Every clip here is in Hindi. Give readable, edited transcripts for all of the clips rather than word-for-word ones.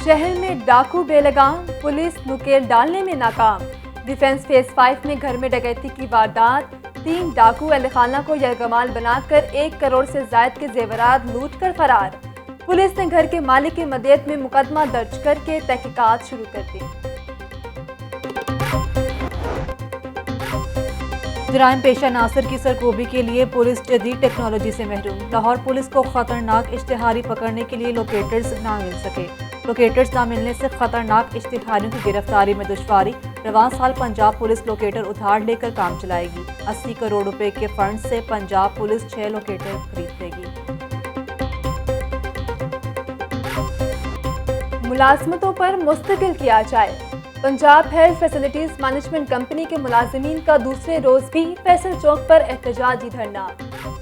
शहर में डाकू बेलगाम, पुलिस नुकेल डालने में नाकाम। डिफेंस फेज 5 में घर में डकैती की वारदात। 3 डाकू अहलखाना को यरगमाल बनाकर 1 करोड़ से जायद के जेवरात लूट कर फरार। पुलिस ने घर के मालिक की मदद में मुकदमा दर्ज करके तहकीकात शुरू कर दी। जराइम पेशा नासिर की सरकोबी के लिए पुलिस जदीद टेक्नोलॉजी से महरूम। लाहौर पुलिस को खतरनाक इश्तिहारी पकड़ने के लिए लोकेटर्स ना मिल सके। लोकेटर्स ना मिलने से खतरनाक इश्तिहारियों की गिरफ्तारी में दुश्वारी। रवां साल पंजाब पुलिस लोकेटर उधार लेकर काम चलाएगी। 80 करोड़ रुपए के फंड से पंजाब पुलिस 6 लोकेटर खरीदेगी। मुलाजमतों पर मुस्तकिल किया जाए। Punjab health facilities management company के मुलाजिमीन का दूसरे रोज भी फैसल चौक पर एहतजाजी धरना।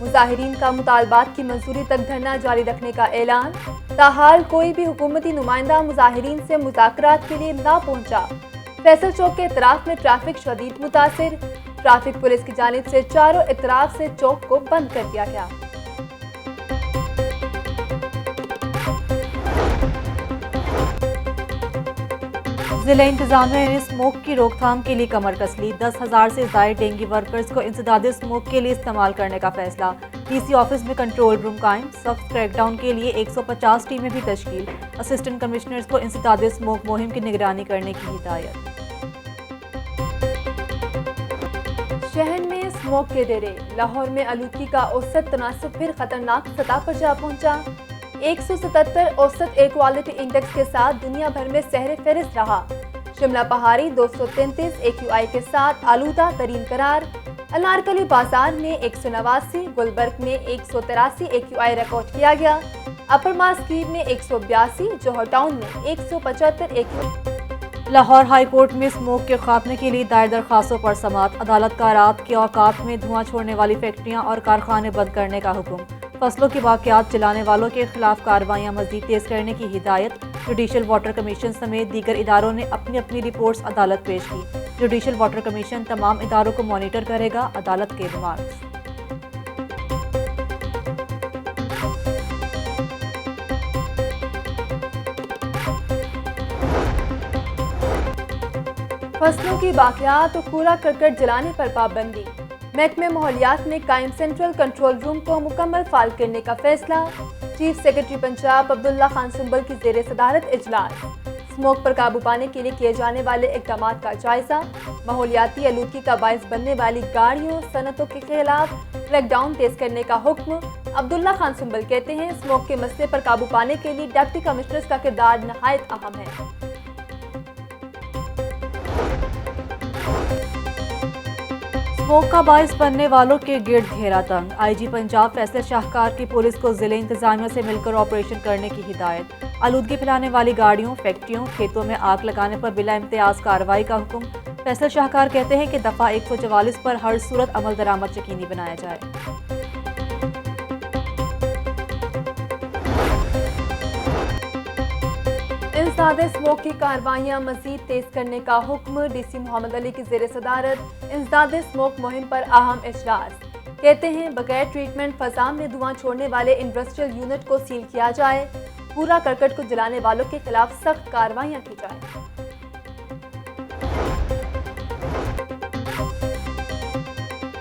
मुजाहिरीन का मुतालबात की मंजूरी तक धरना जारी रखने का ऐलान। ताहाल कोई भी हुकूमती नुमाइंदा मुजाहिरीन से मुज़ाकरात के लिए ना पहुंचा। फैसल चौक के इतराफ में ट्रैफिक शदीद मुतासिर। ट्रैफिक पुलिस की जानिब से चारों इतराफ से चौक को बंद कर दिया गया। जिला इंतजामिया ने स्मोक की रोकथाम के लिए कमर कस ली। 10,000 से ज्यादा डेंगू वर्कर्स को इंसदादे स्मोक के लिए इस्तेमाल करने का फैसला। डीसी ऑफिस में कंट्रोल रूम कायम। सख्त क्रैकडाउन के लिए 150 टीमें भी तश्कील। असिस्टेंट कमिश्नर्स को इंसदादे स्मोक मुहिम की निगरानी करने की हिदायत। शहर में स्मोक के डेरे। लाहौर में आलूदगी का औसत तनासब फिर खतरनाक सतह पर जा पहुंचा। 177 औसत एयर क्वालिटी इंडेक्स के साथ दुनिया भर में सहरे फहरिस्त रहा। शिमला पहाड़ी 233 AQI के साथ आलूदा तरीन करार। अनारकली बाजार में 189, गुलबर्ग में 183 AQI रिकॉर्ड किया गया। अपर मास्कीर में 182, जौहर टाउन में 175 AQI। लाहौर हाई कोर्ट में स्मोक के खात्मे के लिए दायर दरखास्तों पर समाअत। अदालत का रात के औकात में धुआं छोड़ने वाली फैक्ट्रियां और कारखाने बंद करने का हुक्म। फसलों की बाकियात जलाने वालों के खिलाफ कार्रवाइयां मजीद तेज करने की हिदायत। जुडिशल वाटर कमीशन समेत दीगर इदारों ने अपनी अपनी रिपोर्ट्स अदालत पेश की। जुडिशल वाटर कमीशन तमाम इदारों को मॉनिटर करेगा। अदालत के रिमार्क्स। फसलों की बाकियात और कूड़ा करकट जलाने पर पाबंदी। महकमे माहौलियात में कायम सेंट्रल कंट्रोल रूम को मुकम्मल फाल करने का फैसला। चीफ सेक्रेटरी पंजाब अब्दुल्ला खान सुंबल की जेर सदारत इजलास। स्मोक पर काबू पाने के लिए किए जाने वाले इकदाम का जायजा। माहौलियाती आलूदगी का बायस बनने वाली गाड़ियों सनतों के खिलाफ क्रैकडाउन तेज करने का हुक्म। अब्दुल्ला खान सुंबल कहते हैं स्मोक के मसले पर काबू पाने के लिए डिप्टी कमिश्नर्स का किरदार नहायत अहम है। स्मोक का बायस बनने वालों के गिर्द घेरा तंग। आईजी पंजाब फैसल शाहकार की पुलिस को जिले इंतजामिया से मिलकर ऑपरेशन करने की हिदायत। आलूदगी फैलाने वाली गाड़ियों, फैक्ट्रियों, खेतों में आग लगाने पर बिला इम्तियाज कार्रवाई का हुक्म। फैसल शाहकार कहते हैं कि दफा 144 पर हर सूरत अमल दरामद यकीनी बनाया जाए। इंसदादे स्मोक की कार्रवाइयां मजीद तेज करने का हुक्म। डीसी मोहम्मद अली की जेर सदारत इंसदादे स्मोक मुहिम पर अहम इजलास। कहते हैं बगैर ट्रीटमेंट फजा में धुआं छोड़ने वाले इंडस्ट्रियल यूनिट को सील किया जाए। कूड़ा करकट को जलाने वालों के खिलाफ सख्त कार्रवाइयां की जाए।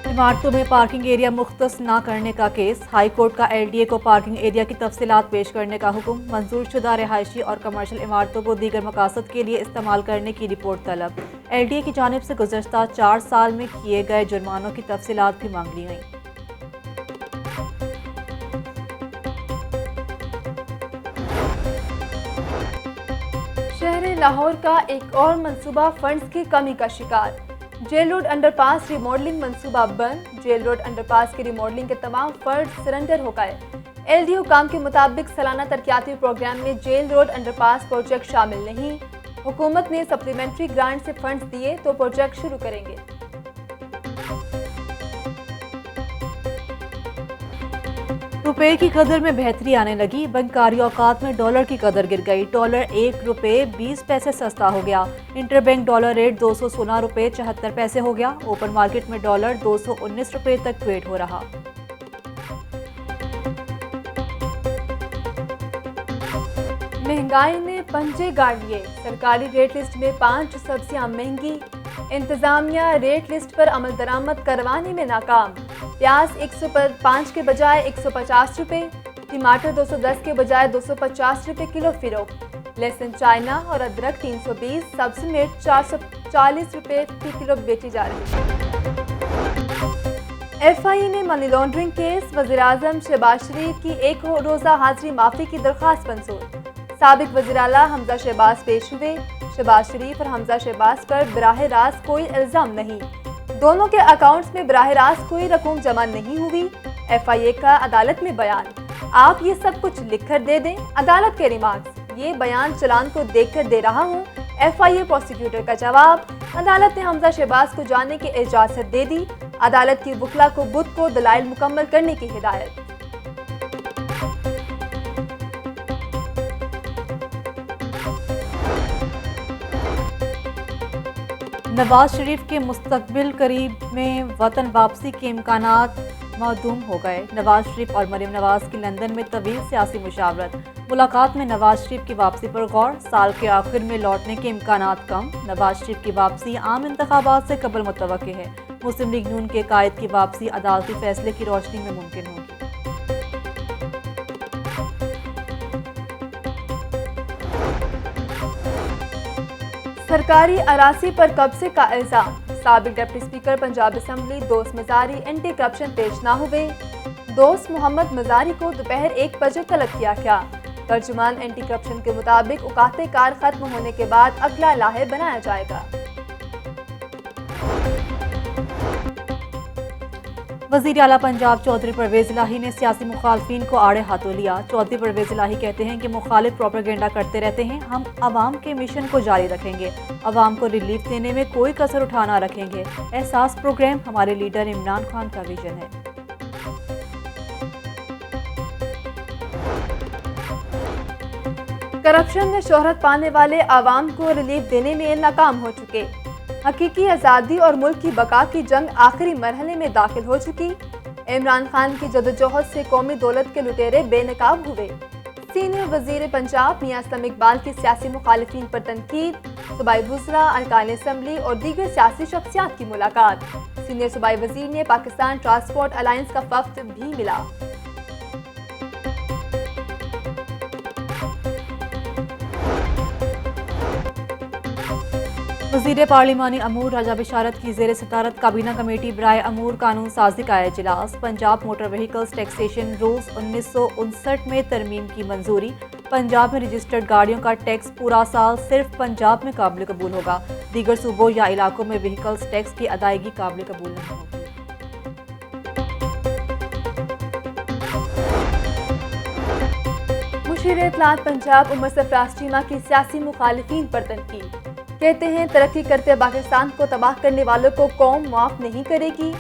इमारतों में पार्किंग एरिया मुख्तस न करने का केस। हाई कोर्ट का LDA को पार्किंग एरिया की तफसीलात पेश करने का हुक्म। मंजूर शुदा रिहायशी और कमर्शियल इमारतों को दीगर मकासद के लिए इस्तेमाल करने की रिपोर्ट तलब। LDA की जानिब से गुज़श्ता 4 साल में किए गए जुर्मानों की तफसीलात भी मांग ली गई। शहर लाहौर का एक और मंसूबा फंड्स की कमी का शिकार। जेल रोड अंडरपास रिमॉडलिंग मंसूबा बंद। जेल रोड अंडरपास की रिमॉडलिंग के तमाम फंड्स सरेंडर हो गए। LD हुकाम के मुताबिक सालाना तरक्याती प्रोग्राम में जेल रोड अंडरपास प्रोजेक्ट शामिल नहीं। हुकूमत ने सप्लीमेंट्री ग्रांट से फंड्स दिए तो प्रोजेक्ट शुरू करेंगे। रुपए की कदर में बेहतरी आने लगी। बैंककारी औकात में डॉलर की कदर गिर गई। डॉलर 1 रुपए 20 पैसे सस्ता हो गया। इंटरबैंक डॉलर रेट 216 रुपए 74 पैसे हो गया। ओपन मार्केट में डॉलर 219 रुपए तक ट्रेड हो रहा। महंगाई ने पंजे गाड़ लिए, सरकारी रेट लिस्ट में 5 सब्जियां महंगी, इंतजामिया रेट लिस्ट पर अमल दरामद करवाने में नाकाम। प्याज 105 के बजाय 150 रुपये, टमाटर 210 के बजाय 250 रुपये किलो फिरोख्त, लहसुन चाइना और अदरक 320, सब्जी मिर्च 440 रुपये फी किलो बेची जा रही है। FIA ने मनी लॉन्ड्रिंग केस, वज़ीर-ए-आज़म शहबाज शरीफ की एक रोज़ा हाजिरी माफ़ी की दरख्वास्त मंजूर। साबिक वज़ीर आला हमजा शहबाज पेश हुए। शहबाज शरीफ और हमजा शहबाज पर बराह रास्त कोई इल्ज़ाम नहीं, दोनों के अकाउंट्स में बराह रास्त कोई रकम जमा नहीं हुई। FIA का अदालत में बयान, आप ये सब कुछ लिख कर दे दें। अदालत के रिमार्क्स, ये बयान चलान को देख कर दे रहा हूँ। FIA प्रोसिक्यूटर का जवाब, अदालत ने हमजा शहबाज को जाने की इजाज़त दे दी। अदालत की वकला को बुध को दलाइल मुकम्मल करने की हिदायत। नवाज शरीफ के मुस्तकबिल करीब में वतन वापसी के इम्कानात मौदूम हो गए। नवाज शरीफ और मरीम नवाज की लंदन में तवील सियासी मुशावरत। मुलाकात में नवाज शरीफ की वापसी पर गौर, साल के आखिर में लौटने के इम्कानात कम। नवाज शरीफ की वापसी आम इंतखाबात से कबल मुतवक्किल है। मुस्लिम लीग नून के कायद की वापसी अदालती फैसले की रोशनी में मुमकिन होगी। सरकारी अरासी पर कब्जे का इल्जाम, साबिक डिप्टी स्पीकर पंजाब असम्बली दोस्त मजारी एंटी करप्शन पेश ना हुए। दोस्त मोहम्मद मजारी को दोपहर 1 बजे तलब किया गया। तर्जुमान एंटी करप्शन के मुताबिक औकाते कार खत्म होने के बाद अगला लाहे बनाया जाएगा। वज़ीर आला पंजाब चौधरी परवेज इलाही ने सियासी मुखालफिन को आड़े हाथों लिया। चौधरी परवेज इलाही कहते हैं कि मुखालिफ प्रोपेगेंडा करते रहते हैं, हम अवाम के मिशन को जारी रखेंगे, अवाम को रिलीफ देने में कोई कसर उठा ना रखेंगे। एहसास प्रोग्राम हमारे लीडर इमरान खान का विजन है। करप्शन में शोहरत पाने वाले आवाम को रिलीफ देने में नाकाम हो चुके। हकीकी आज़ादी और मुल्क की बका की जंग आखिरी मरहले में दाखिल हो चुकी। इमरान खान की जदोजहद से कौमी दौलत के लुटेरे बेनकाब हुए। सीनियर वजीर पंजाब मियां असलम इकबाल की सियासी मुखालिफिन पर तनकीद। सूबाई वज़रा, अरकान असम्बली और दीगर सियासी शख्सियात की मुलाकात। सीनियर सूबाई वजीर ने पाकिस्तान ट्रांसपोर्ट अलायंस का वफ्द भी मिला। वज़ीर पार्लिमानी अमूर राजा बिशारत की ज़ेर सदारत काबीना कमेटी बराए अमूर कानून साजी का इजलास। Punjab motor vehicles taxation rules 1959 में तरमीम की मंजूरी। पंजाब में रजिस्टर्ड गाड़ियों का टैक्स पूरा साल सिर्फ पंजाब में काबिल कबूल होगा। दीगर सूबों या इलाकों में व्हीकल्स टैक्स की अदायगी काबिल कबूल नहीं होगी। मुशीर इत्तलात पंजाब उमर सरफराज चीमा की सियासी मुखालिफिन पर तनकीद। कहते हैं तरक्की करते पाकिस्तान को तबाह करने वालों को कौम माफ नहीं करेगी।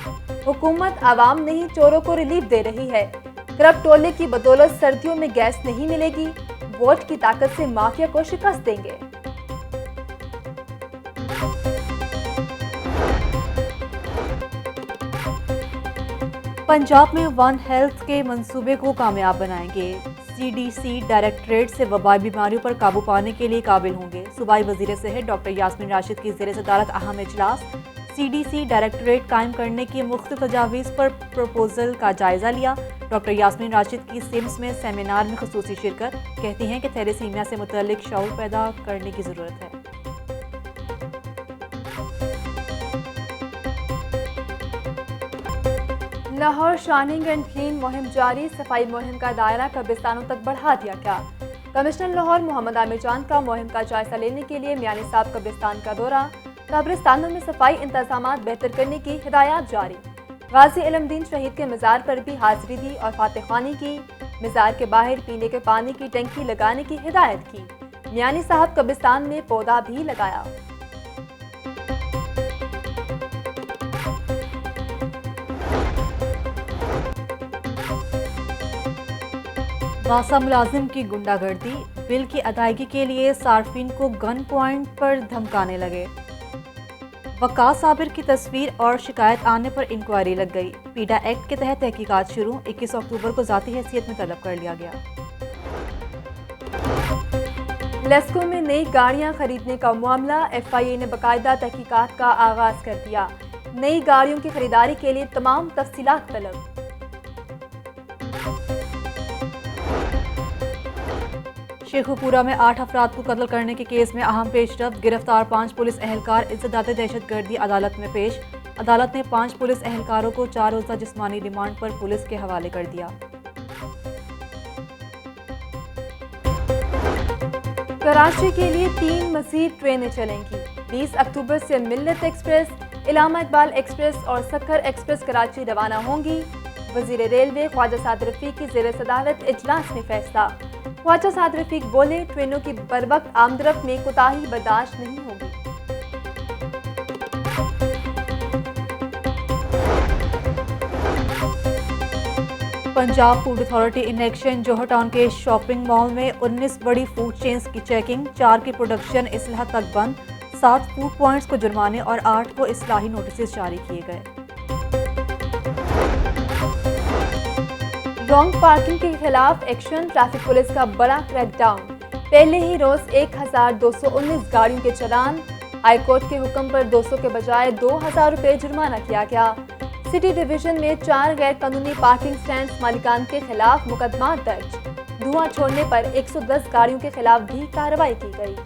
हुकूमत आवाम नहीं चोरों को रिलीफ दे रही है। करप्ट टोले की बदौलत सर्दियों में गैस नहीं मिलेगी। वोट की ताकत से माफिया को शिकस्त देंगे। पंजाब में वन हेल्थ के मंसूबे को कामयाब बनाएंगे। CDC डायरेक्टरेट से वबाई बीमारियों पर काबू पाने के लिए काबिल होंगे। सूबाई वजीर सेहत डॉक्टर यास्मीन राशिद की ज़ेर सदारत अहम इजलास। CDC डायरेक्टरेट कायम करने की मुख्तलिफ तजावीज़ पर प्रपोजल का जायजा लिया। डॉक्टर यास्मीन राशिद की सिम्स में सेमिनार में खुसूसी शिरकत। कहती हैं कि थैलेसीमिया से मुतल्लिक शऊर पैदा करने की ज़रूरत है। लाहौर शाइनिंग एंड क्लीन मुहिम जारी। सफाई मुहिम का दायरा कब्रिस्तानों तक बढ़ा दिया गया। कमिश्नर लाहौर मोहम्मद आमिर जान का मुहिम का जायजा लेने के लिए मियानी साहब कब्रिस्तान का दौरा। कब्रिस्तानों में सफाई इंतजामात बेहतर करने की हिदायत जारी। गाजी इलमदीन शहीद के मज़ार पर भी हाजिरी दी और फातिह ख़्वानी की। मज़ार के बाहर पीने के पानी की टंकी लगाने की हिदायत की। मियानी साहब कब्रिस्तान में पौधा भी लगाया। वासा मुलाजिम की गुंडागर्दी। बिल की अदायगी के लिए सार्फिन को गन पॉइंट पर धमकाने लगे। वकास साबिर की तस्वीर और शिकायत आने पर इंक्वायरी लग गई। पीडा एक्ट के तहत तहकीकात शुरू। 21 अक्टूबर को ज़ाती हैसियत में तलब कर लिया गया। लेस्को में नई गाड़ियां खरीदने का मामला, FIA ने बाकायदा तहकीकात का आगाज कर दिया। नई गाड़ियों की खरीदारी के लिए तमाम तफसीलात तलब। शेखुपुरा में 8 अफराद को कत्ल करने के केस में अहम पेशरफ्त, गिरफ्तार 5 पुलिस एहलकार इज़्ज़त दहशतगर्दी अदालत में पेश। अदालत ने 5 पुलिस एहलकारों को 4 रोज़ा जिस्मानी रिमांड पर पुलिस के हवाले कर दिया। कराची के लिए 3 मज़ीद ट्रेनें चलेंगी। 20 अक्टूबर से मिल्लत एक्सप्रेस, इलामा इकबाल एक्सप्रेस और सखर एक्सप्रेस कराची रवाना होंगी। वज़ीर रेलवे ख्वाजा साद रफ़ीक की ज़ेर सदारत इजलास में फैसला। ख्वाजा साद रफ़ीक बोले, ट्रेनों की बरवक्त आमदरफ्त में कोताही बर्दाश्त नहीं होगी। Punjab food authority in action, Johar town के शॉपिंग मॉल में 19 बड़ी फूड चेन्स की चेकिंग, 4 की प्रोडक्शन इसलाह तक बंद, 7 फूड पॉइंट्स को जुर्माने और 8 को इस्लाही नोटिस जारी किए गए। रॉन्ग पार्किंग के खिलाफ एक्शन, ट्रैफिक पुलिस का बड़ा क्रैकडाउन। पहले ही रोज 1219 गाड़ियों के चालान। हाईकोर्ट के हुक्म पर 200 के बजाय 2000 रुपये जुर्माना किया गया। सिटी डिवीजन में 4 गैर कानूनी पार्किंग स्टैंड मालिकान के खिलाफ मुकदमा दर्ज। धुआं छोड़ने पर 110 गाड़ियों के खिलाफ भी कार्रवाई की गई।